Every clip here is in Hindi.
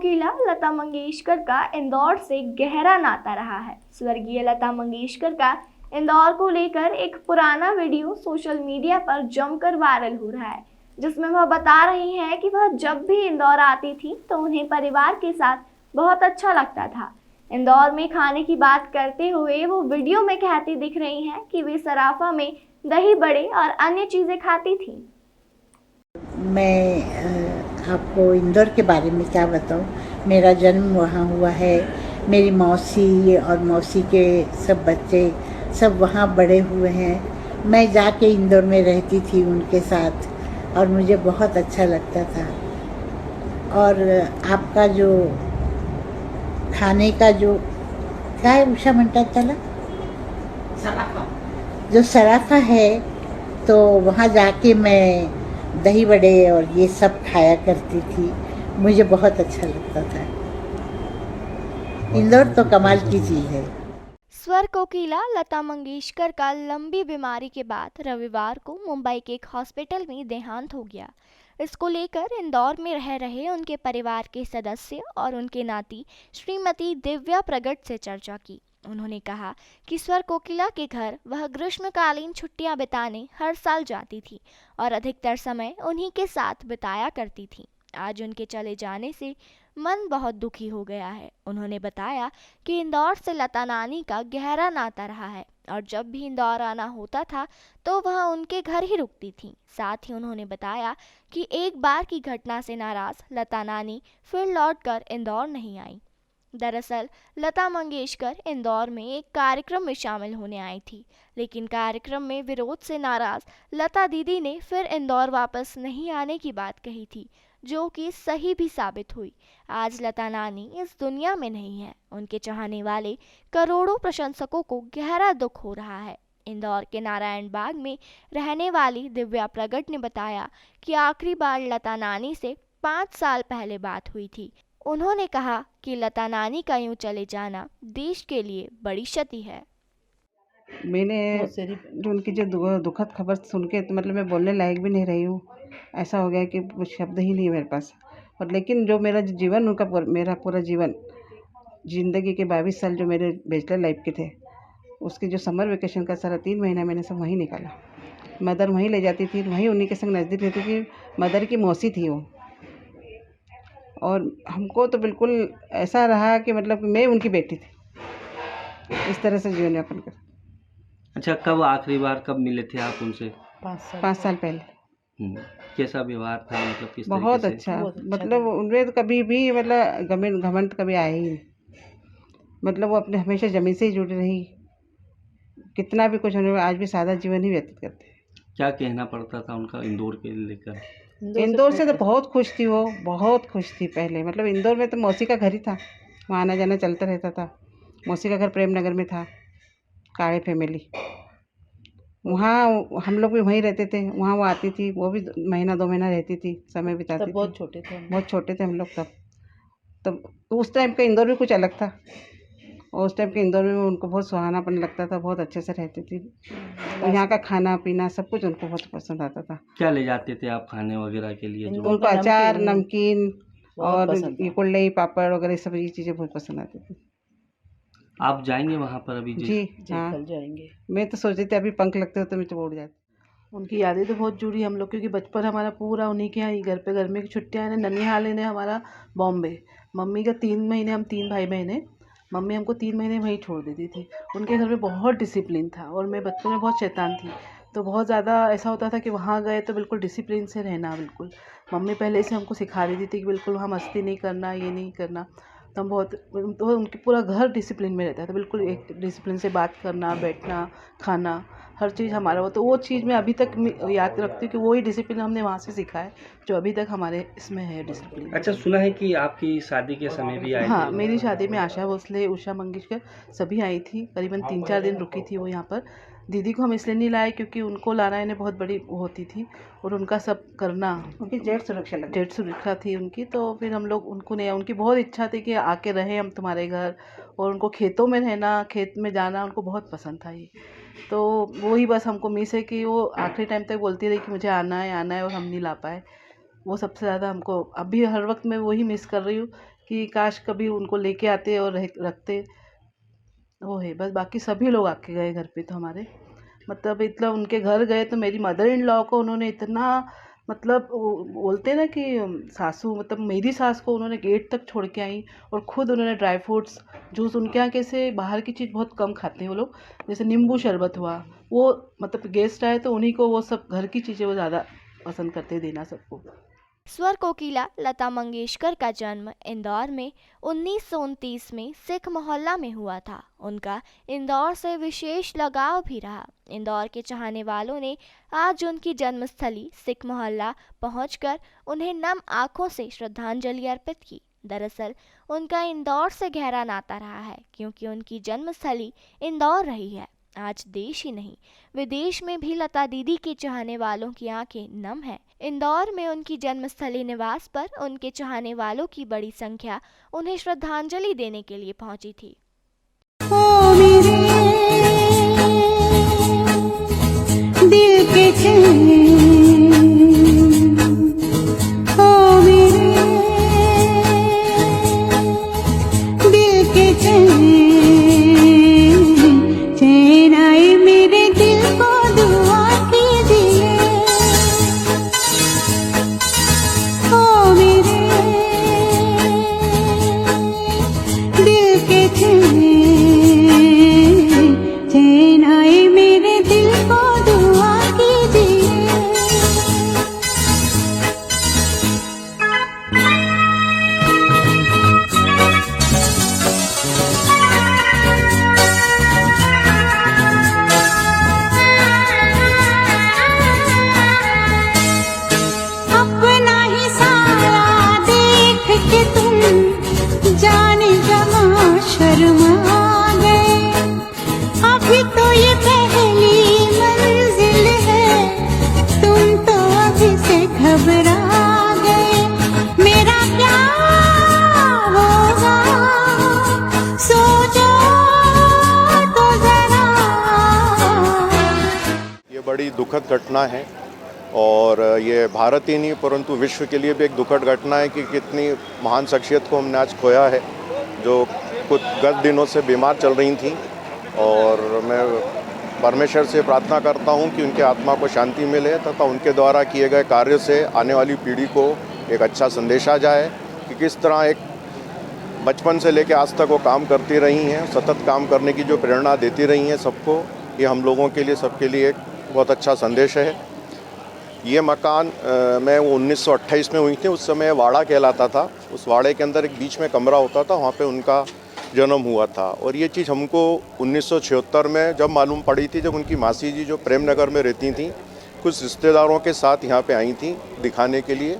कोकिला लता मंगेशकर का इंदौर से गहरा नाता रहा है। स्वर्गीय लता मंगेशकर का इंदौर को लेकर एक पुराना वीडियो सोशल मीडिया पर जमकर वायरल हो रहा है, जिसमें वह बता रही हैं कि वह जब भी इंदौर आती थी तो उन्हें परिवार के साथ बहुत अच्छा लगता था। इंदौर में खाने की बात करते हुए वो वीडियो में कहती दिख रही हैं कि वे सराफा में दही बड़े और अन्य चीजें खाती थी। मैं आपको इंदौर के बारे में क्या बताऊं। मेरा जन्म वहाँ हुआ है। मेरी मौसी और मौसी के सब बच्चे सब वहाँ बड़े हुए हैं। मैं जाके इंदौर में रहती थी उनके साथ और मुझे बहुत अच्छा लगता था। और आपका जो खाने का जो क्या है उषा म्हणतात त्याला सराफा, जो सराफा है, तो वहाँ जाके मैं दही बड़े और ये सब खाया करती थी। मुझे बहुत अच्छा लगता था। इंदौर तो कमाल की चीज़ है। स्वर कोकिला लता मंगेशकर का लंबी बीमारी के बाद रविवार को मुंबई के एक हॉस्पिटल में देहांत हो गया। इसको लेकर इंदौर में रह रहे उनके परिवार के सदस्य और उनके नाती श्रीमती दिव्या प्रगट से चर्चा की। उन्होंने कहा कि स्वर कोकिला के घर वह ग्रीष्मकालीन छुट्टियां बिताने हर साल जाती थी और अधिकतर समय उन्हीं के साथ बिताया करती थी। आज उनके चले जाने से मन बहुत दुखी हो गया है। उन्होंने बताया कि इंदौर से लता नानी का गहरा नाता रहा है और जब भी इंदौर आना होता था तो वह उनके घर ही रुकती थी। साथ ही उन्होंने बताया कि एक बार की घटना से नाराज लता नानी फिर लौटकर इंदौर नहीं आई। दरअसल लता मंगेशकर इंदौर में एक कार्यक्रम में शामिल होने आई थी, लेकिन कार्यक्रम में विरोध से नाराज लता दीदी ने फिर इंदौर वापस नहीं आने की बात कही थी, जो कि सही भी साबित हुई। आज लता नानी इस दुनिया में नहीं है। उनके चाहने वाले करोड़ों प्रशंसकों को गहरा दुख हो रहा है। इंदौर के नारायण बाग में रहने वाली दिव्या प्रगट ने बताया कि आखिरी बार लता नानी से 5 साल पहले बात हुई थी। उन्होंने कहा कि लता नानी का यूं चले जाना देश के लिए बड़ी क्षति है। मैंने जो उनकी जो दुखद खबर सुन के तो मतलब मैं बोलने लायक भी नहीं रही हूँ। ऐसा हो गया कि कुछ शब्द ही नहीं है मेरे पास। और लेकिन जो मेरा जीवन उनका मेरा पूरा जीवन ज़िंदगी के 22 साल जो मेरे बैचलर लाइफ के थे, उसके जो समर वेकेशन का सारा 3 महीना मैंने सब वहीं निकाला। मदर वहीं ले जाती थी, वहीं उन्हीं के संग नज़दीक रहती थी। मदर की मौसी थी वो। और हमको तो बिल्कुल ऐसा रहा कि मतलब मैं उनकी बेटी थी। इस तरह से जीवन यापन कर। अच्छा, कब आखिरी बार कब मिले थे आप उनसे? 5 साल पहले। कैसा व्यवहार था, मतलब किस बहुत तरीके से? अच्छा। मतलब उनमें तो कभी भी मतलब घमंड कभी आया ही नहीं। मतलब वो अपने हमेशा ज़मीन से ही जुड़ी रही। कितना भी कुछ होने, आज भी सादा जीवन ही व्यतीत करते हैं। क्या कहना पड़ता था उनका इंदौर के लेकर? इंदौर से तो बहुत खुश थी वो, बहुत खुश थी पहले। मतलब इंदौर में तो मौसी का घर ही था, वहाँ आना जाना चलता रहता था। मौसी का घर प्रेम नगर में था, काळे फैमिली। वहाँ हम लोग भी वहीं रहते थे। वहाँ वो आती थी, वो भी महीना 2 महीना रहती थी, समय बिताती थी। बहुत छोटे थे बहुत छोटे थे हम लोग तब तो उस टाइम का इंदौर भी कुछ अलग था। और उस टाइम के इंदौर में उनको बहुत सुहानापन लगता था, बहुत अच्छे से रहती थी। और यहाँ का खाना पीना सब कुछ उनको बहुत पसंद आता था। क्या ले जाते थे आप खाने वगैरह के लिए? जो उनको अचार, नमकीन और पसंद ये कुल्लई पापड़ वगैरह सब ये चीज़ें बहुत पसंद आती थी। आप जाएंगे वहाँ पर अभी? जी हाँ, कल जाएंगे। मैं तो सोच रही थी अभी पंख लगते हो तो मैं तो उड़ जाती। उनकी यादें तो बहुत जुड़ी हम लोग, क्योंकि बचपन हमारा पूरा उन्हीं के यहाँ ही घर पे गर्मी की छुट्टियाँ हैं। ननिहाल ने हमारा बॉम्बे। मम्मी का 3 महीने, हम 3 भाई बहन हैं, मम्मी हमको 3 महीने वहीं छोड़ देती थी। उनके घर में बहुत डिसिप्लिन था और मैं बचपन में बहुत शैतान थी, तो बहुत ज़्यादा ऐसा होता था कि वहाँ गए तो बिल्कुल डिसिप्लिन से रहना। बिल्कुल मम्मी पहले से हमको सिखा रही थी कि बिल्कुल वहाँ मस्ती नहीं करना, ये नहीं करना। तो हम बहुत, तो उनके पूरा घर डिसिप्लिन में रहता था। बिल्कुल एक डिसिप्लिन से बात करना, बैठना, खाना, हर चीज़ हमारा। तो वो चीज़ मैं अभी तक याद रखती हूँ कि वो ही डिसिप्लिन हमने वहाँ से सीखा है, जो अभी तक हमारे इसमें है डिसिप्लिन। अच्छा, सुना है कि आपकी शादी के समय भी आए हाँ, थे? मेरी शादी में आशा भोसले, उषा मंगेशकर सभी आई थी। करीबन 3-4 दिन रुकी थी वो यहाँ पर। दीदी को हम इसलिए नहीं लाए क्योंकि उनको लाना इन्हें बहुत बड़ी वो होती थी और उनका सब करना, उनकी जेठ सुरक्षा थी उनकी। तो फिर हम लोग उनको नहीं, उनकी बहुत इच्छा थी कि आके रहें हम तुम्हारे घर, और उनको खेतों में रहना, खेत में जाना उनको बहुत पसंद था ये। तो वही बस हमको मिस है कि वो आखिरी टाइम तक बोलती रही कि मुझे आना है और हम नहीं ला पाए। वो सबसे ज़्यादा हमको अभी हर वक्त मैं वही मिस कर रही हूँ कि काश कभी उनको लेके आते और रखते। वो है बस, बाकी सभी लोग आके गए घर पे तो हमारे, मतलब इतना उनके घर गए तो मेरी मदर इन लॉ को उन्होंने इतना, मतलब बोलते हैं ना कि सासू, मतलब मेरी सास को उन्होंने गेट तक छोड़ के आई, और ख़ुद उन्होंने ड्राई फ्रूट्स जूस, उनके यहाँ कैसे बाहर की चीज़ बहुत कम खाते हैं वो लोग, जैसे नींबू शरबत हुआ, वो मतलब गेस्ट आए तो उन्हीं को वो सब घर की चीज़ें वो ज़्यादा पसंद करते हैं देना सबको। स्वर कोकिला लता मंगेशकर का जन्म इंदौर में 1929 में सिख मोहल्ला में हुआ था। उनका इंदौर से विशेष लगाव भी रहा। इंदौर के चाहने वालों ने आज उनकी जन्मस्थली सिख मोहल्ला पहुंचकर उन्हें नम आंखों से श्रद्धांजलि अर्पित की। दरअसल उनका इंदौर से गहरा नाता रहा है, क्योंकि उनकी जन्मस्थली इंदौर रही है। आज देश ही नहीं, विदेश में भी लता दीदी के चाहने वालों की आंखें नम हैं। इंदौर में उनकी जन्मस्थली निवास पर उनके चाहने वालों की बड़ी संख्या उन्हें श्रद्धांजलि देने के लिए पहुंची थी। ओ मेरे दिल के चैन, ओ मेरे दिल के चैन, चैन आए मेरे दिल को दुआ कीजिए। ओ मेरे दिल के चैन, चैन आए मेरे दिल को दुआ कीजिए। अपना ही सारा देख के तुम जाने जहाँ शर्मा गए। अभी तो ये पहली मंजिल है, तुम तो अभी से घबरा गए। मेरा क्या होगा सोचो तो जरा। ये बड़ी दुखद घटना है और ये भारत ही नहीं परंतु विश्व के लिए भी एक दुखद घटना है कि कितनी महान शख्सियत को हमने आज खोया है, जो कुछ गत दिनों से बीमार चल रही थी। और मैं परमेश्वर से प्रार्थना करता हूं कि उनके आत्मा को शांति मिले तथा उनके द्वारा किए गए कार्य से आने वाली पीढ़ी को एक अच्छा संदेश आ जाए कि किस तरह एक बचपन से लेकर आज तक वो काम करती रही हैं, सतत काम करने की जो प्रेरणा देती रही हैं सबको। ये हम लोगों के लिए, सबके लिए एक बहुत अच्छा संदेश है। ये मकान मैं 1928 में हुई थी, उस समय वाड़ा कहलाता था। उस वाड़े के अंदर एक बीच में कमरा होता था, वहाँ पे उनका जन्म हुआ था। और ये चीज़ हमको 1976 में जब मालूम पड़ी थी, जब उनकी मासी जी जो प्रेम नगर में रहती थी कुछ रिश्तेदारों के साथ यहाँ पे आई थी दिखाने के लिए,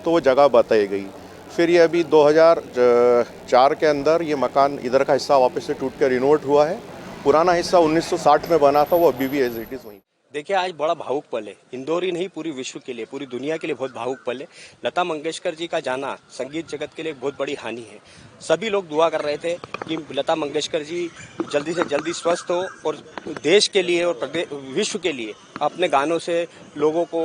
तो वो जगह बताई गई। फिर ये अभी 2004 के अंदर ये मकान इधर का हिस्सा वापस से टूट कर रिनोवेट हुआ है। पुराना हिस्सा 1960 में बना था, वो अभी भी एज इट इज़ वहीं। देखिए, आज बड़ा भावुक पल है, इंदौर ही नहीं पूरी विश्व के लिए, पूरी दुनिया के लिए बहुत भावुक पल है। लता मंगेशकर जी का जाना संगीत जगत के लिए बहुत बड़ी हानि है। सभी लोग दुआ कर रहे थे कि लता मंगेशकर जी जल्दी से जल्दी स्वस्थ हो और देश के लिए और विश्व के लिए अपने गानों से लोगों को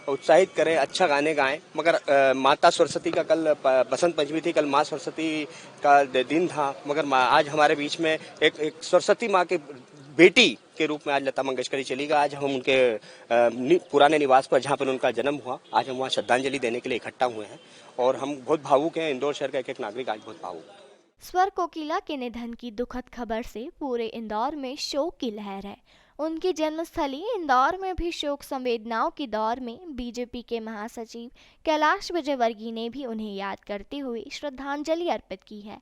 उत्साहित करें, अच्छा गाने गाएं। मगर माता सरस्वती का कल बसंत पंचमी थी, कल माँ सरस्वती का दिन था, मगर आज हमारे बीच में एक सरस्वती माँ के बेटी के रूप में आज लता मंगेशकर जी चली गई। आज हम उनके पुराने निवास पर, जहाँ पर उनका जन्म हुआ, आज हम वहाँ श्रद्धांजलि देने के लिए इकट्ठा हुए हैं और हम बहुत भावुक हैं। इंदौर शहर का एक एक नागरिक आज बहुत भावुक है। स्वर कोकिला के निधन की दुखद खबर से पूरे इंदौर में शोक की लहर है। उनकी जन्मस्थली इंदौर में भी शोक संवेदनाओं की दौर में बीजेपी के महासचिव कैलाश विजयवर्गीय ने भी उन्हें याद करते हुए श्रद्धांजलि अर्पित की है।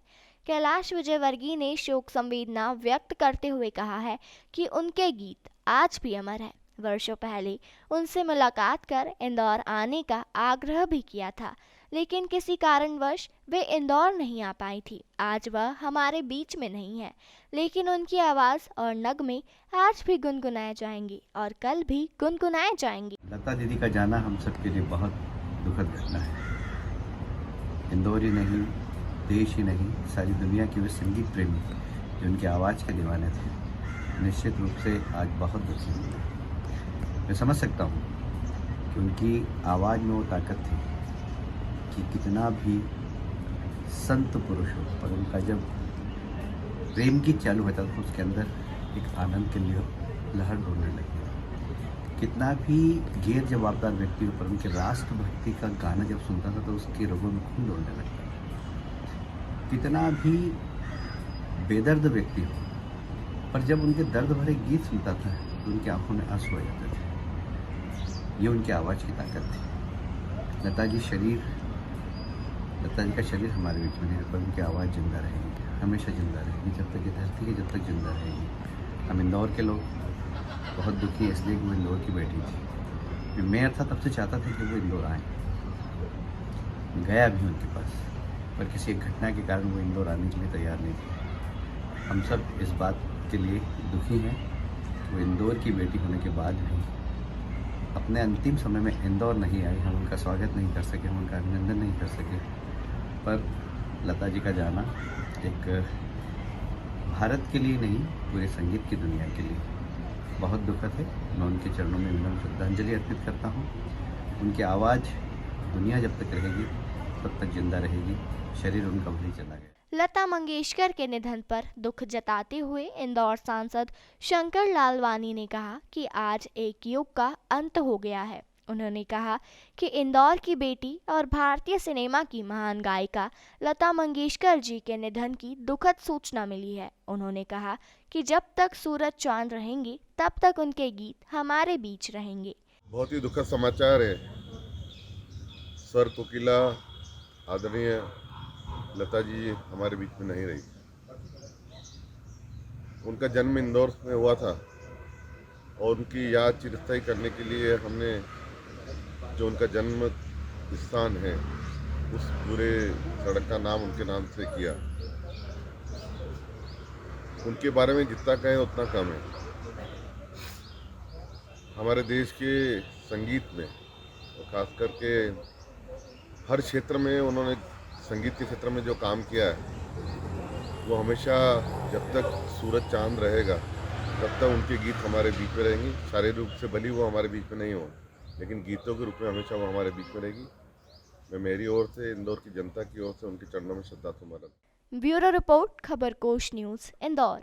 कैलाश विजयवर्गीय ने शोक संवेदना व्यक्त करते हुए कहा है कि उनके गीत आज भी अमर है। वर्षों पहले उनसे मुलाकात कर इंदौर आने का आग्रह भी किया था, लेकिन किसी कारणवश वे इंदौर नहीं आ पाई थी। आज वह हमारे बीच में नहीं है, लेकिन उनकी आवाज़ और नगमे आज भी गुनगुनाए जाएंगे और कल भी गुनगुनाए जाएंगे। लता दीदी का जाना हम सबके लिए बहुत दुखद घटना है। इंदौर ही नहीं, देश ही नहीं, सारी दुनिया के वे संगीत प्रेमी जो उनकी आवाज़ के दीवाने थे, निश्चित रूप से आज बहुत दुखी हुए। मैं समझ सकता हूँ कि उनकी आवाज़ में वो ताकत थी कि कितना भी संत पुरुष हो, पर उनका जब प्रेम गीत चालू होता था तो उसके अंदर एक आनंद के लिए लहर ढूंढने लगी। कितना भी गैर जवाबदार व्यक्ति हो, पर उनके राष्ट्रभक्ति का गाना जब सुनता था तो उसके रगों में खून दौड़ने लगता था। कितना भी बेदर्द व्यक्ति हो, पर जब उनके दर्द भरे गीत सुनता था तो उनकी आंखों में आंसू आ जाते थे। ये उनकी आवाज़ की ताकत थी। लता जी का शरीर हमारे बीच में नहीं, पर उनकी आवाज़ जिंदा रहेगी, हमेशा जिंदा रहेगी, जब तक ये धरती है, जब तक जिंदा रहेगी। हम इंदौर के लोग बहुत दुखी है इसलिए कि वो इंदौर की बेटी थी। मैं मेयर था तब से चाहता था कि वो इंदौर आए, गया भी उनके पास, पर किसी एक घटना के कारण वो इंदौर आने के लिए तैयार नहीं थे। हम सब इस बात के लिए दुखी हैं कि वो इंदौर की बेटी होने के बाद भी अपने अंतिम समय में इंदौर नहीं आई। हम उनका स्वागत नहीं कर सके, हम उनका अभिनंदन नहीं कर सके। पर लता जी का जाना एक भारत के लिए नहीं, पूरे संगीत की दुनिया के लिए बहुत दुखद है। मैं उनके चरणों में विनम्र श्रद्धांजलि अर्पित करता हूँ। उनकी आवाज़ दुनिया जब तक रहेगी तब तक जिंदा रहेगी। शरीर उनका भले चला गया। लता मंगेशकर के निधन पर दुख जताते हुए इंदौर सांसद शंकर लालवानी ने कहा कि आज एक युग का अंत हो गया है। उन्होंने कहा कि इंदौर की बेटी और भारतीय सिनेमा की महान गायिका लता मंगेशकर जी के निधन की दुखद सूचना मिली है। उन्होंने कहा कि जब तक सूरज चांद रहेंगे तब तक उनके गीत हमारे बीच रहेंगे। बहुत ही दुखद समाचार है। स्वर कोकिला आदरणीय लता जी हमारे बीच में नहीं रही। उनका जन्म इंदौर में हुआ था और उनकी याद चिरस्थायी करने के लिए हमने जो उनका जन्म स्थान है उस पूरे सड़क का नाम उनके नाम से किया। उनके बारे में जितना कहें उतना कम है। हमारे देश के संगीत में और खास करके हर क्षेत्र में उन्होंने संगीत के क्षेत्र में जो काम किया है वो हमेशा जब तक सूरज चांद रहेगा तब तक उनके गीत हमारे बीच में रहेंगे। शारीरिक रूप से भले वो हमारे बीच में नहीं हो, लेकिन गीतों के रूप में हमेशा वो हमारे बीच में रहेगी। मैं मेरी ओर से, इंदौर की जनता की ओर से उनके चरणों में श्रद्धा सुमन। Bureau report, Khabarkosh news, Indore.